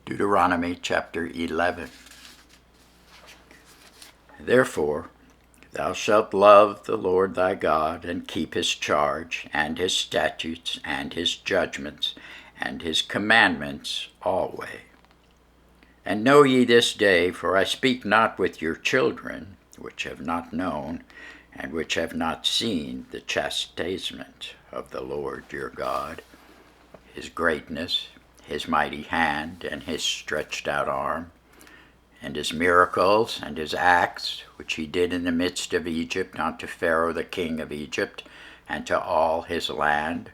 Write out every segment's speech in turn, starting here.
Deuteronomy chapter 11. Therefore, thou shalt love the Lord thy God, and keep his charge, and his statutes, and his judgments, and his commandments always. And know ye this day, for I speak not with your children, which have not known, and which have not seen the chastisement of the Lord your God, his greatness, his mighty hand, and his stretched out arm, and his miracles, and his acts, which he did in the midst of Egypt unto Pharaoh the king of Egypt, and to all his land,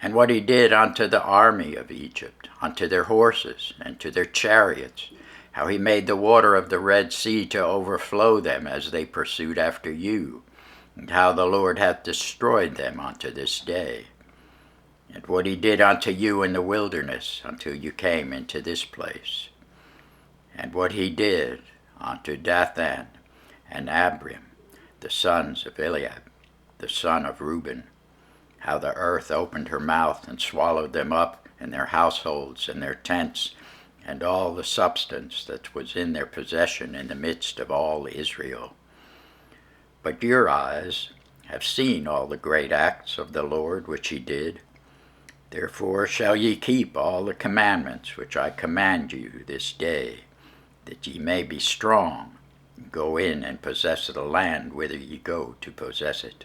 and what he did unto the army of Egypt, unto their horses, and to their chariots, how he made the water of the Red Sea to overflow them as they pursued after you, and how the Lord hath destroyed them unto this day, and what he did unto you in the wilderness until you came into this place, and what he did unto Dathan and Abiram, the sons of Eliab, the son of Reuben, how the earth opened her mouth and swallowed them up, and their households and their tents, and all the substance that was in their possession in the midst of all Israel. But your eyes have seen all the great acts of the Lord which he did. Therefore shall ye keep all the commandments which I command you this day, that ye may be strong, go in and possess the land whither ye go to possess it,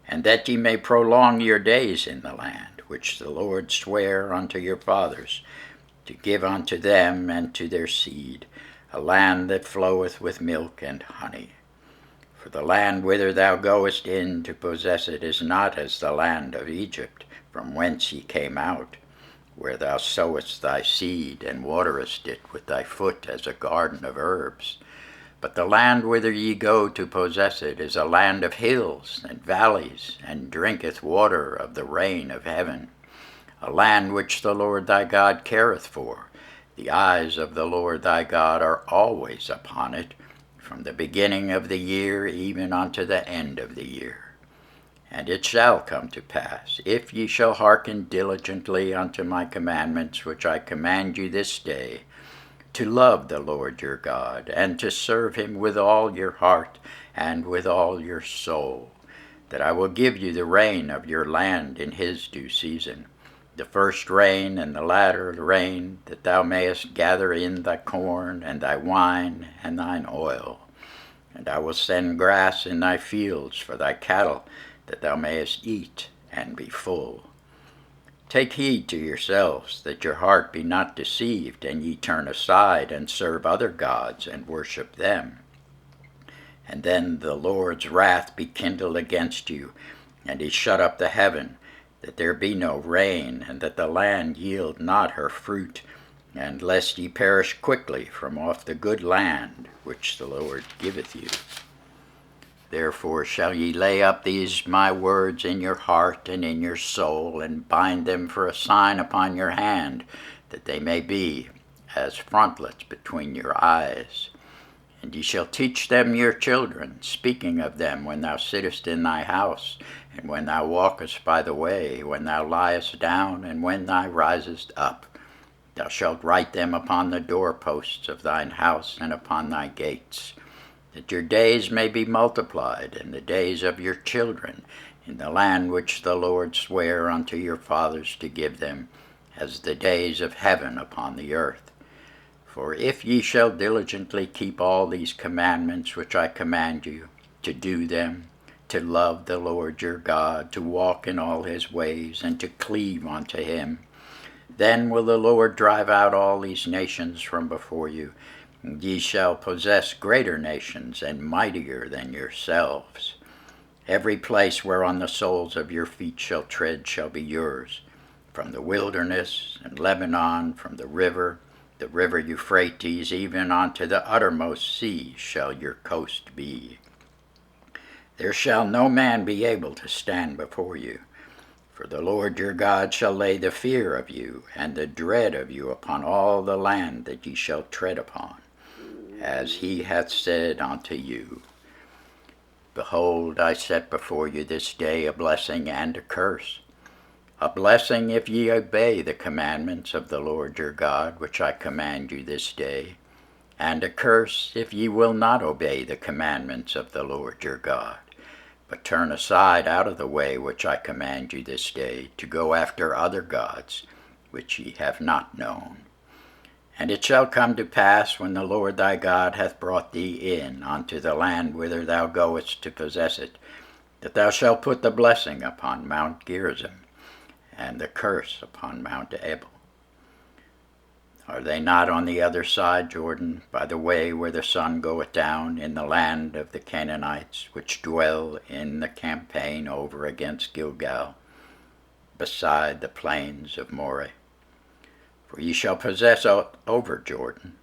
and that ye may prolong your days in the land, which the Lord sware unto your fathers, to give unto them and to their seed, a land that floweth with milk and honey. For the land whither thou goest in to possess it is not as the land of Egypt, from whence ye came out, where thou sowest thy seed, and waterest it with thy foot as a garden of herbs. But the land whither ye go to possess it is a land of hills and valleys, and drinketh water of the rain of heaven, a land which the Lord thy God careth for. The eyes of the Lord thy God are always upon it, from the beginning of the year even unto the end of the year. And it shall come to pass, if ye shall hearken diligently unto my commandments which I command you this day, to love the Lord your God, and to serve him with all your heart and with all your soul, that I will give you the rain of your land in his due season, the first rain and the latter rain, that thou mayest gather in thy corn and thy wine and thine oil. And I will send grass in thy fields for thy cattle, that thou mayest eat and be full. Take heed to yourselves, that your heart be not deceived, and ye turn aside and serve other gods and worship them. And then the Lord's wrath be kindled against you, and he shut up the heaven, that there be no rain, and that the land yield not her fruit, and lest ye perish quickly from off the good land which the Lord giveth you. Therefore shall ye lay up these my words in your heart and in your soul, and bind them for a sign upon your hand, that they may be as frontlets between your eyes. And ye shall teach them your children, speaking of them when thou sittest in thy house, and when thou walkest by the way, when thou liest down, and when thou risest up. Thou shalt write them upon the doorposts of thine house and upon thy gates, that your days may be multiplied, and the days of your children, in the land which the Lord sware unto your fathers to give them, as the days of heaven upon the earth. For if ye shall diligently keep all these commandments which I command you, to do them, to love the Lord your God, to walk in all his ways, and to cleave unto him, then will the Lord drive out all these nations from before you, and ye shall possess greater nations and mightier than yourselves. Every place whereon the soles of your feet shall tread shall be yours, from the wilderness and Lebanon, from the river Euphrates, even unto the uttermost sea shall your coast be. There shall no man be able to stand before you, for the Lord your God shall lay the fear of you and the dread of you upon all the land that ye shall tread upon, as he hath said unto you. Behold, I set before you this day a blessing and a curse. a blessing if ye obey the commandments of the Lord your God, which I command you this day, and a curse if ye will not obey the commandments of the Lord your God, but turn aside out of the way which I command you this day, to go after other gods, which ye have not known. And it shall come to pass, when the Lord thy God hath brought thee in unto the land whither thou goest to possess it, that thou shalt put the blessing upon Mount Gerizim, and the curse upon Mount Ebal. Are they not on the other side Jordan, by the way where the sun goeth down, in the land of the Canaanites, which dwell in the campaign over against Gilgal, beside the plains of Moreh? For ye shall possess over Jordan,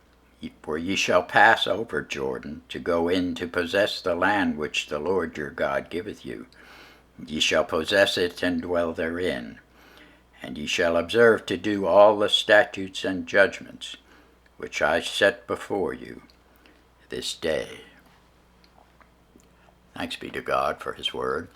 for ye shall pass over Jordan, to go in to possess the land which the Lord your God giveth you. Ye shall possess it and dwell therein. And ye shall observe to do all the statutes and judgments which I set before you this day. Thanks be to God for his word.